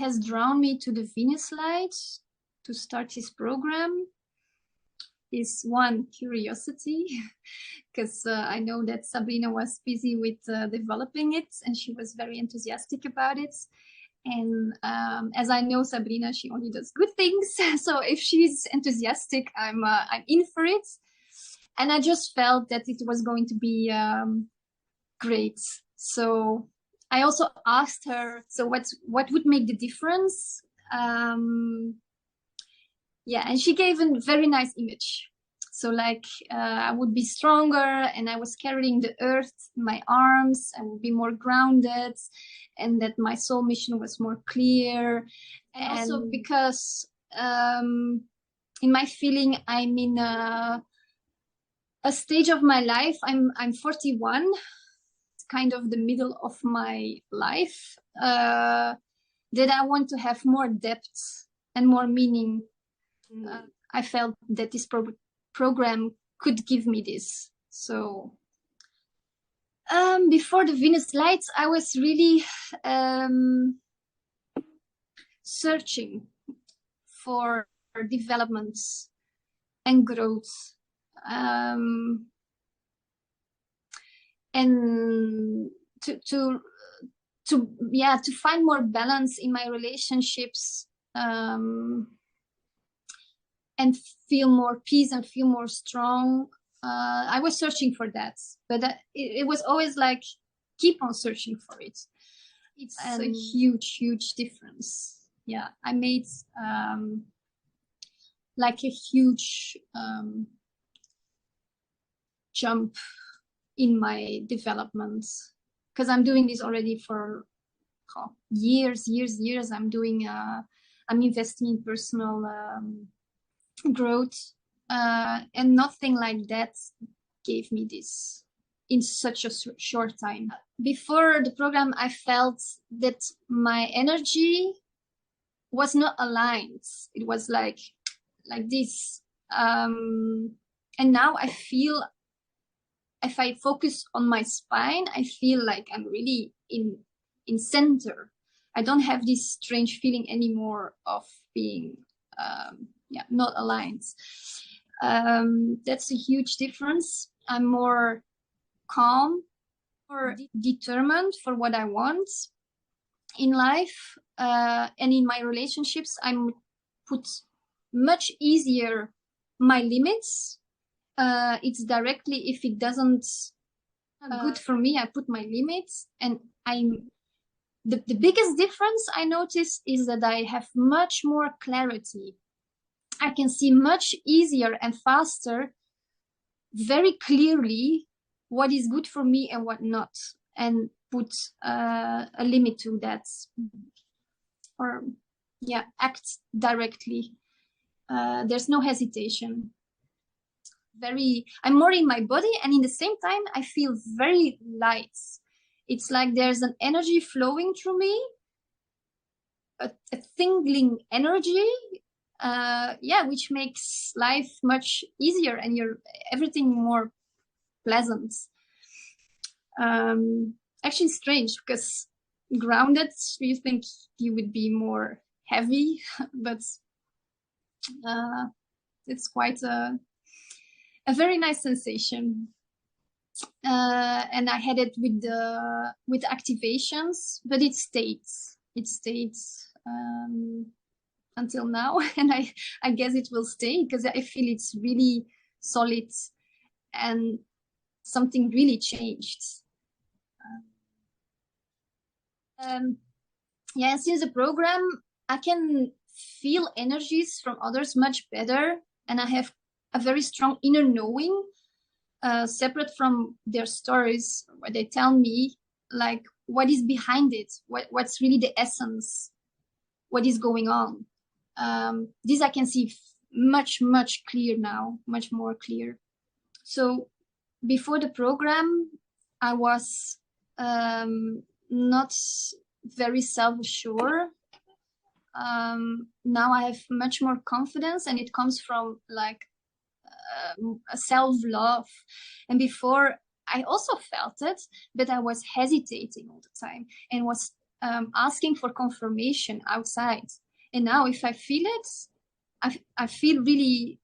has drawn me to the Venus Light to start his program is one, curiosity, because I know that Sabrina was busy with developing it, and she was very enthusiastic about it. And as I know Sabrina, she only does good things. So if she's enthusiastic, I'm in for it. And I just felt that it was going to be great. So I also asked her, so what would make the difference? Yeah, and she gave a very nice image. So like I would be stronger, and I was carrying the earth in my arms. I would be more grounded, and that my soul mission was more clear. And also because in my feeling, I'm in a stage of my life. I'm 41. It's kind of the middle of my life, that I want to have more depth and more meaning. I felt that this program could give me this. So before the Venus Lights, I was really searching for developments and growth, and to find more balance in my relationships, and feel more peace and feel more strong. I was searching for that, but it was always like, keep on searching for it. It's a huge difference. Yeah, I made like a huge jump in my development, because I'm doing this already for years. I'm doing I'm investing in personal growth, and nothing like that gave me this in such a short time. Before the program, I felt that my energy was not aligned. It was like this, and now I feel, if I focus on my spine, I feel like I'm really in center. I don't have this strange feeling anymore of being not aligned. That's a huge difference. I'm more calm, more determined for what I want in life, and in my relationships, I'm put much easier my limits. It's directly, if it doesn't good for me, I put my limits, and the biggest difference I notice is that I have much more clarity. I can see much easier and faster, very clearly, what is good for me and what not, and put a limit to that, or act directly. There's no hesitation. I'm more in my body, and in the same time I feel very light. It's like there's an energy flowing through me, a tingling energy, which makes life much easier, and everything more pleasant. Actually strange, because grounded, you think you would be more heavy, but it's quite a very nice sensation. And I had it with activations, but it stayed until now, and I guess it will stay, because I feel it's really solid and something really changed. Since the program, I can feel energies from others much better, and I have a very strong inner knowing, separate from their stories, where they tell me like what is behind it, what's really the essence, what is going on. This I can see much clear now, much more clear. So before the program, I was not very self-assured. Now I have much more confidence, and it comes from like a self-love. And before, I also felt it, but I was hesitating all the time, and was asking for confirmation outside. And now if I feel it, I feel really,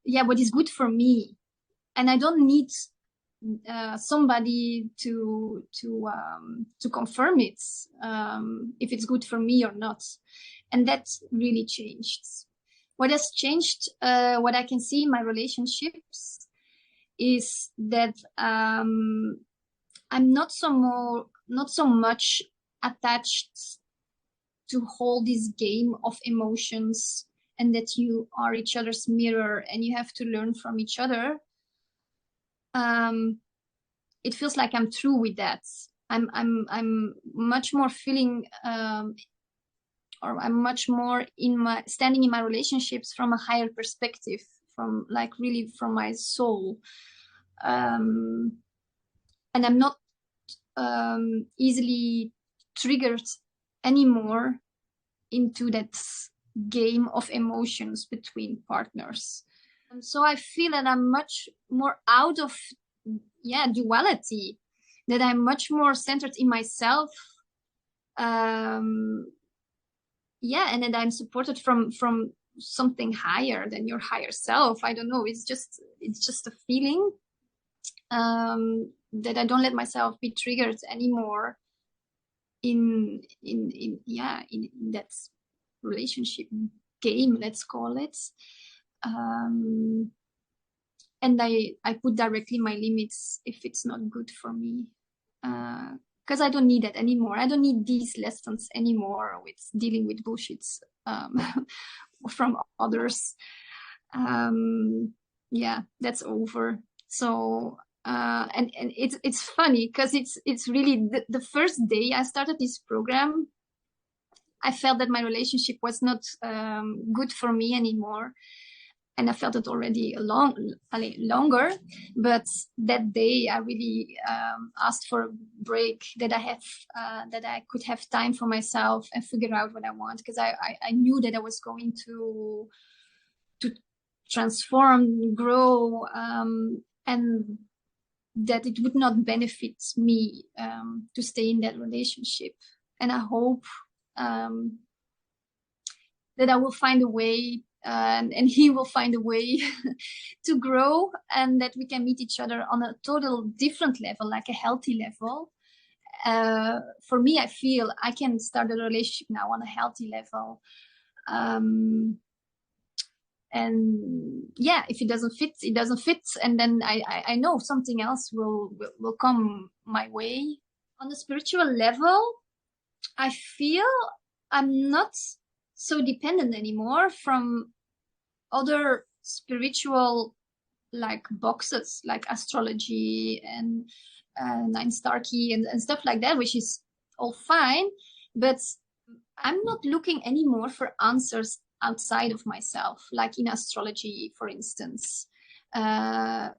what is good for me. And I don't need somebody to confirm it, if it's good for me or not. And that really changed. What has changed, what I can see in my relationships, is that I'm not so much attached to hold this game of emotions, and that you are each other's mirror and you have to learn from each other. It feels like I'm through with that. I'm much more feeling, or I'm much more standing in my relationships from a higher perspective, from like really from my soul. And I'm not easily triggered anymore into that game of emotions between partners. And so I feel that I'm much more out of duality, that I'm much more centered in myself, and that I'm supported from something higher than your higher self. I don't know, it's just a feeling, that I don't let myself be triggered anymore in that relationship game, let's call it. And I put directly my limits if it's not good for me, because I don't need that anymore. I don't need these lessons anymore with dealing with bullshits from others. That's over. So and it's funny because it's really the first day I started this program, I felt that my relationship was not good for me anymore. And I felt it already longer, but that day I really asked for a break, that I could have time for myself and figure out what I want, because I knew that I was going to transform, grow, and that it would not benefit me to stay in that relationship. And I hope that I will find a way, and he will find a way to grow, and that we can meet each other on a total different level, like a healthy level. For me, I feel I can start a relationship now on a healthy level. And if it doesn't fit, it doesn't fit. And then I know something else will come my way. On a spiritual level, I feel I'm not so dependent anymore from other spiritual like boxes, like astrology and nine star key and stuff like that, which is all fine, but I'm not looking anymore for answers outside of myself, like in astrology, for instance. I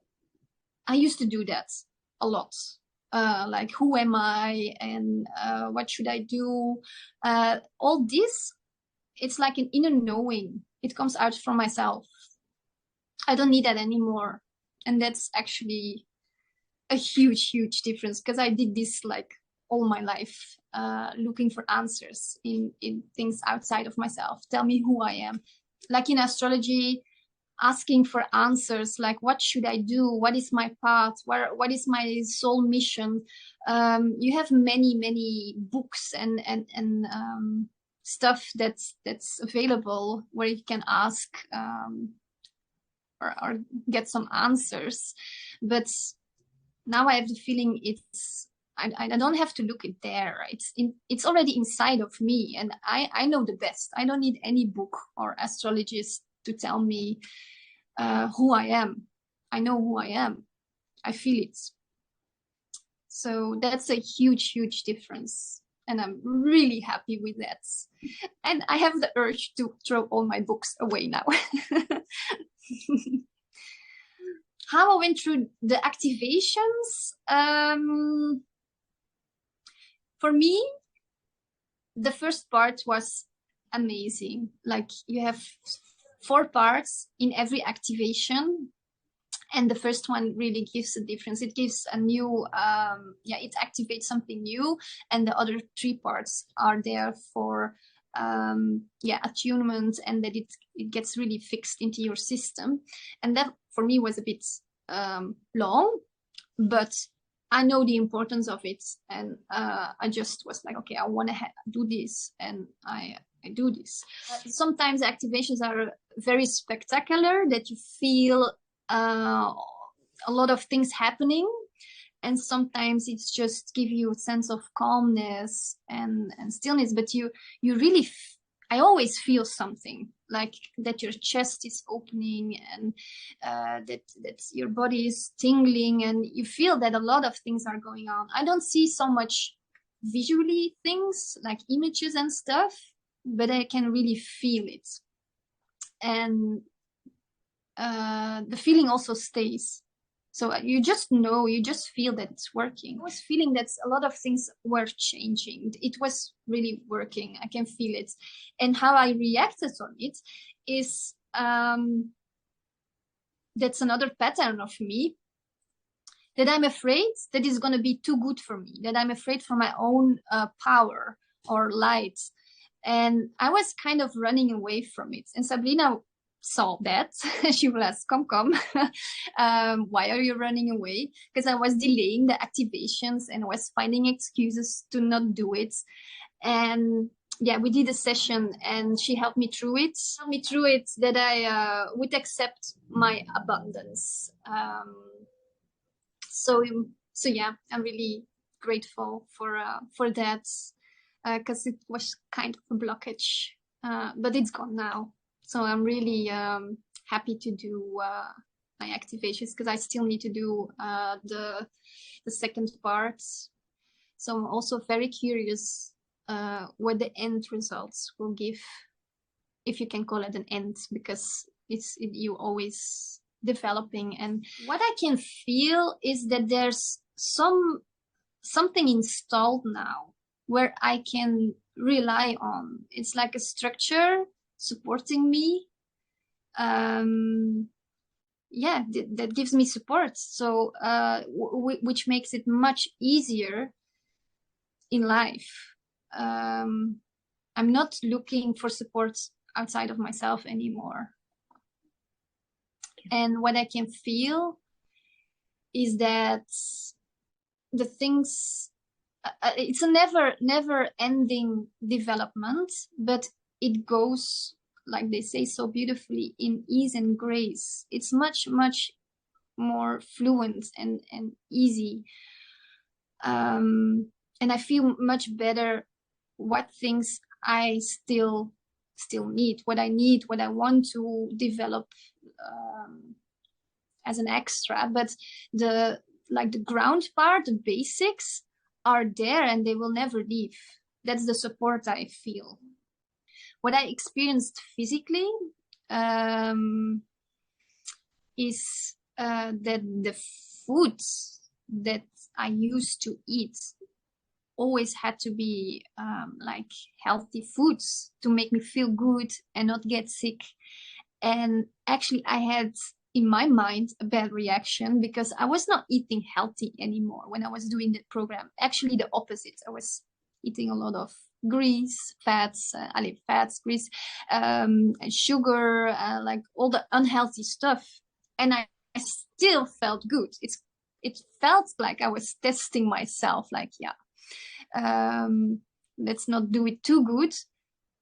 used to do that a lot. Like, who am I, and what should I do? All this, it's like an inner knowing. It comes out from myself. I don't need that anymore. And that's actually a huge, huge difference, because I did this like all my life, looking for answers in things outside of myself. Tell me who I am. Like in astrology, asking for answers, like what should I do? What is my path? What is my soul mission? You have many books and stuff that's available where you can ask or get some answers. But now I have the feeling I don't have to look it there. It's already inside of me, and I know the best. I don't need any book or astrologist to tell me who I am. I know who I am. I feel it. So that's a huge, huge difference. And I'm really happy with that. And I have the urge to throw all my books away now. How I went through the activations. For me, the first part was amazing. Like, you have 4 parts in every activation. And the first one really gives a difference. It gives a new, it activates something new. And the other 3 parts are there for, attunement, and that it gets really fixed into your system. And that for me was a bit long, but I know the importance of it. And I just was like, okay, I want to do this. And I do this. Sometimes activations are very spectacular, that you feel a lot of things happening, and sometimes it's just give you a sense of calmness and stillness, but you really I always feel something, like that your chest is opening, and that your body is tingling, and you feel that a lot of things are going on. I don't see so much visually things like images and stuff, but I can really feel it. And the feeling also stays. So you just know, you just feel that it's working. I was feeling that a lot of things were changing. It was really working. I can feel it. And how I reacted on it is, that's another pattern of me, that I'm afraid that it's going to be too good for me, that I'm afraid for my own power or light. And I was kind of running away from it. And Sabrina saw that. She will ask, come, why are you running away? Because I was delaying the activations and was finding excuses to not do it. And yeah, we did a session, and she helped me through it. That I would accept my abundance. So yeah, I'm really grateful for that, because it was kind of a blockage, but it's gone now. So I'm really happy to do my activations, because I still need to do the second part. So I'm also very curious what the end results will give, if you can call it an end, because you always developing. And what I can feel is that there's something installed now where I can rely on. It's like a structure supporting me, that gives me support. So which makes it much easier in life. I'm not looking for support outside of myself anymore. And what I can feel is that the things, it's a never ending development, but it goes, like they say so beautifully, in ease and grace. It's much more fluent and easy. And I feel much better what things I still need, what I want to develop as an extra. But the ground part, the basics are there, and they will never leave. That's the support I feel. What I experienced physically is that the foods that I used to eat always had to be like healthy foods to make me feel good and not get sick. And actually I had in my mind a bad reaction, because I was not eating healthy anymore when I was doing the program. Actually the opposite. I was eating a lot of grease, fats, grease, and sugar, like all the unhealthy stuff. And I still felt good. It felt like I was testing myself, like, let's not do it too good.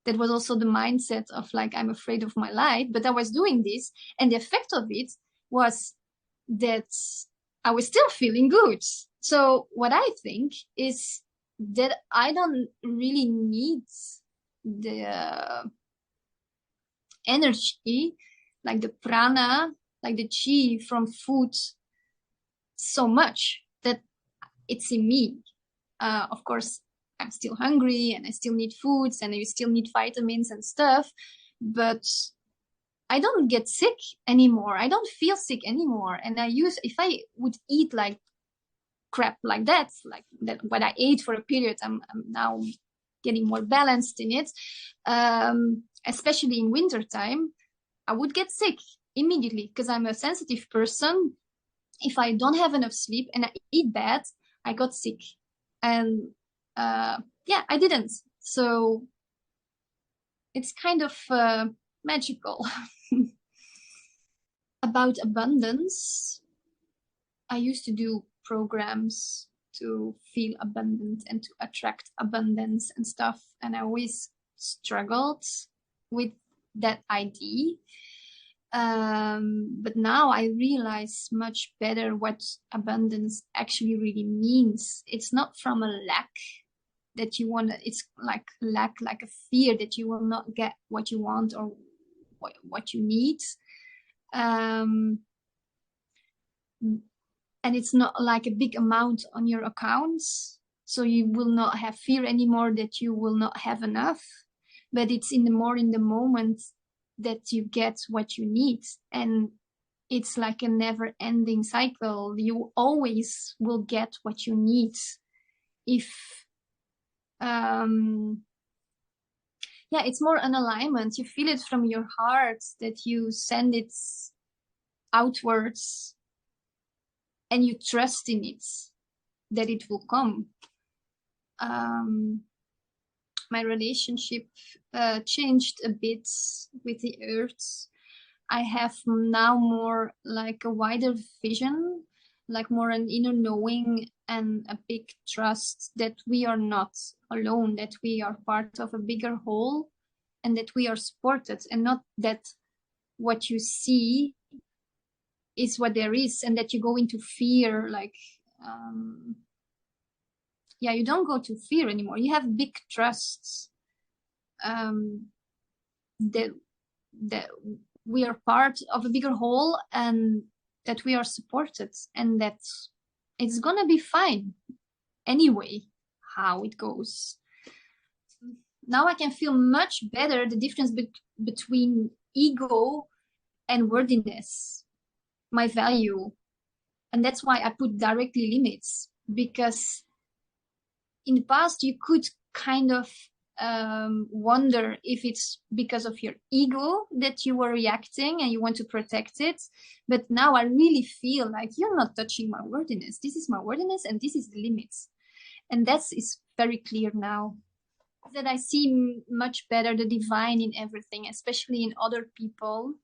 That was also the mindset of like, I'm afraid of my light, but I was doing this, and the effect of it was that I was still feeling good. So what I think is that I don't really need the energy, like the prana, like the chi from food so much, that it's in me. Of course, I'm still hungry and I still need foods and I still need vitamins and stuff, but I don't get sick anymore. I don't feel sick anymore. And if I would eat like crap like that what I ate for a period, I'm now getting more balanced in it, especially in winter time, I would get sick. immediately, because I'm a sensitive person. If I don't have enough sleep and I eat bad, I got sick. And yeah, I didn't. So it's kind of magical. About abundance, I used to do programs to feel abundant and to attract abundance and stuff. And I always struggled with that idea. But now I realize much better what abundance actually really means. It's not from a lack that you want to, it's like lack, like a fear that you will not get what you want or what you need. And it's not like a big amount on your accounts. So you will not have fear anymore that you will not have enough, but it's in the moment that you get what you need. And it's like a never ending cycle. You always will get what you need. If, yeah, it's more an alignment. You feel it from your heart that you send it outwards and you trust in it, that it will come. My relationship changed a bit with the earth. I have now more like a wider vision, like more an inner knowing and a big trust that we are not alone, that we are part of a bigger whole and that we are supported, and not that what you see is what there is and that you go into fear. Like, yeah, you don't go to fear anymore. You have big trusts that we are part of a bigger whole and that we are supported and that it's gonna be fine anyway, how it goes. Now I can feel much better the difference between ego and worthiness, my value. And that's why I put directly limits, because in the past you could kind of wonder if it's because of your ego that you were reacting and you want to protect it. But now I really feel like you're not touching my worthiness. This is my worthiness and this is the limits. And that is very clear now, that I see much better the divine in everything, especially in other people.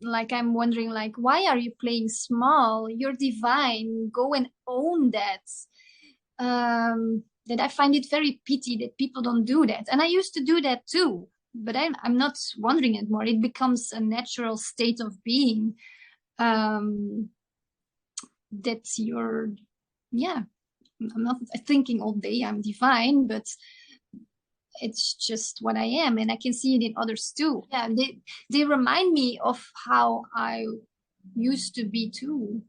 Like I'm wondering, like, why are you playing small? You're divine. Go and own that. That I find it very pity that people don't do that. And I used to do that too, but I'm not wondering it more. It becomes a natural state of being. That you're, yeah, I'm not thinking all day I'm divine, but it's just what I am, and I can see it in others too. Yeah, they remind me of how I used to be too.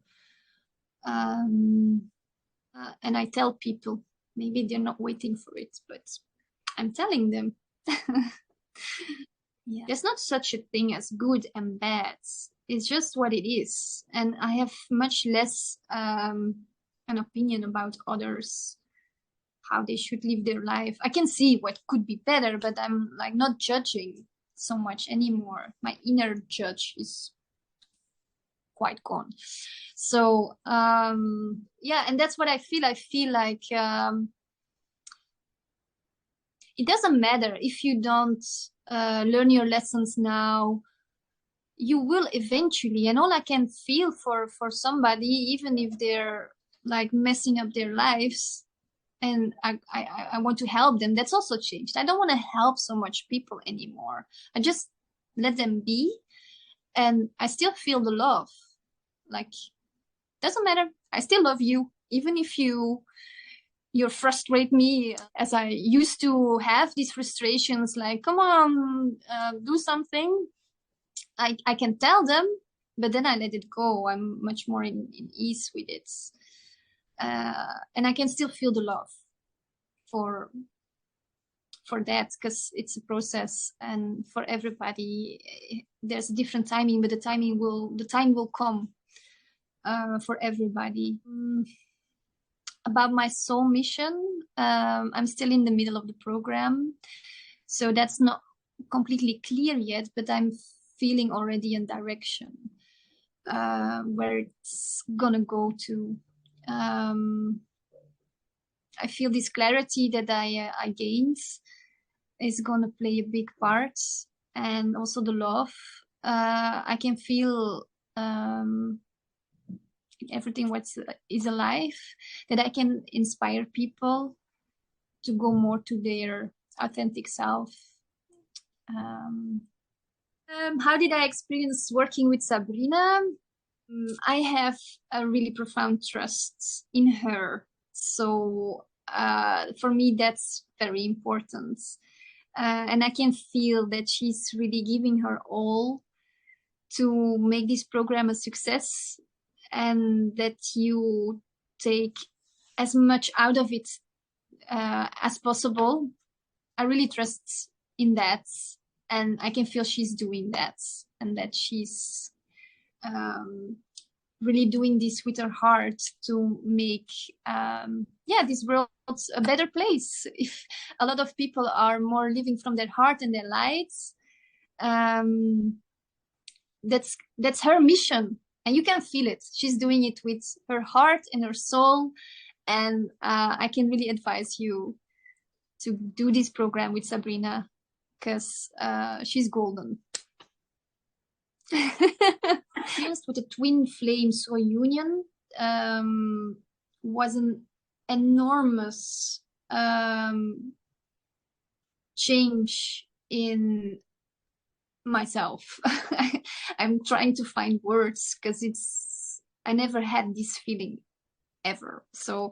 And I tell people, maybe they're not waiting for it, but I'm telling them. Yeah. There's not such a thing as good and bad. It's just what it is. And I have much less an opinion about others, how they should live their life. I can see what could be better, but I'm like not judging so much anymore. My inner judge is quite gone. So yeah, and that's what I feel. I feel like it doesn't matter if you don't learn your lessons now. You will eventually. And all I can feel for somebody, even if they're like messing up their lives, and I want to help them, that's also changed. I don't want to help so much people anymore. I just let them be, and I still feel the love. Like, doesn't matter. I still love you, even if you frustrate me, as I used to have these frustrations. Like, come on, do something. I can tell them, but then I let it go. I'm much more in ease with it. And I can still feel the love for that, because it's a process, and for everybody there's a different timing, but the time will come for everybody. About my soul mission, I'm still in the middle of the program, so that's not completely clear yet, but I'm feeling already a direction where it's gonna go to. I feel this clarity that I gained is gonna play a big part, and also the love. I can feel everything what is alive, that I can inspire people to go more to their authentic self. How did I experience working with Sabrina? I have a really profound trust in her. So for me, that's very important. And I can feel that she's really giving her all to make this program a success, and that you take as much out of it as possible. I really trust in that, and I can feel she's doing that, and that she's really doing this with her heart to make this world a better place. If a lot of people are more living from their heart and their lights, that's her mission, and you can feel it. She's doing it with her heart and her soul, and I can really advise you to do this program with Sabrina, because she's golden. Experienced with the twin flame soul union was an enormous change in myself. I'm trying to find words, because I never had this feeling ever. So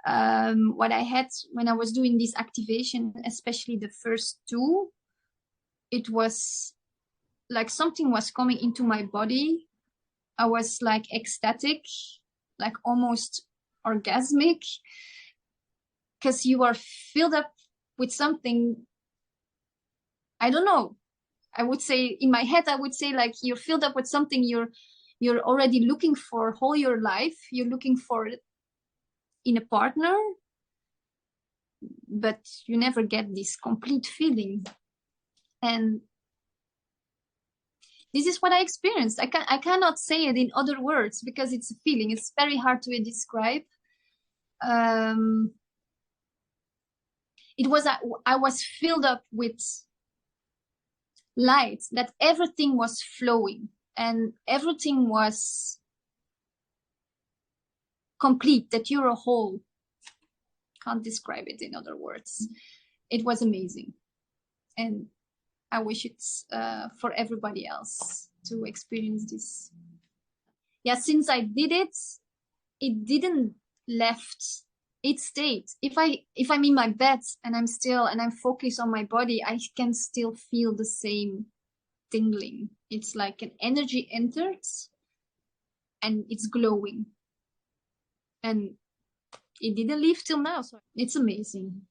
what I had when I was doing this activation, especially the first two, it was like something was coming into my body. I was like ecstatic, like almost orgasmic, because you are filled up with something. I don't know. I would say in my head, I would say like you're filled up with something you're already looking for all your life. You're looking for it in a partner, but you never get this complete feeling. And this is what I experienced. I cannot say it in other words, because it's a feeling. It's very hard to describe. It was I was filled up with light, that everything was flowing and everything was complete, that you're a whole. Can't describe it in other words. It was amazing, and I wish it's for everybody else to experience this. Yeah, since I did it, it didn't left. It stayed. If I'm in my bed and I'm focused on my body, I can still feel the same tingling. It's like an energy entered and it's glowing. And it didn't leave till now. So it's amazing.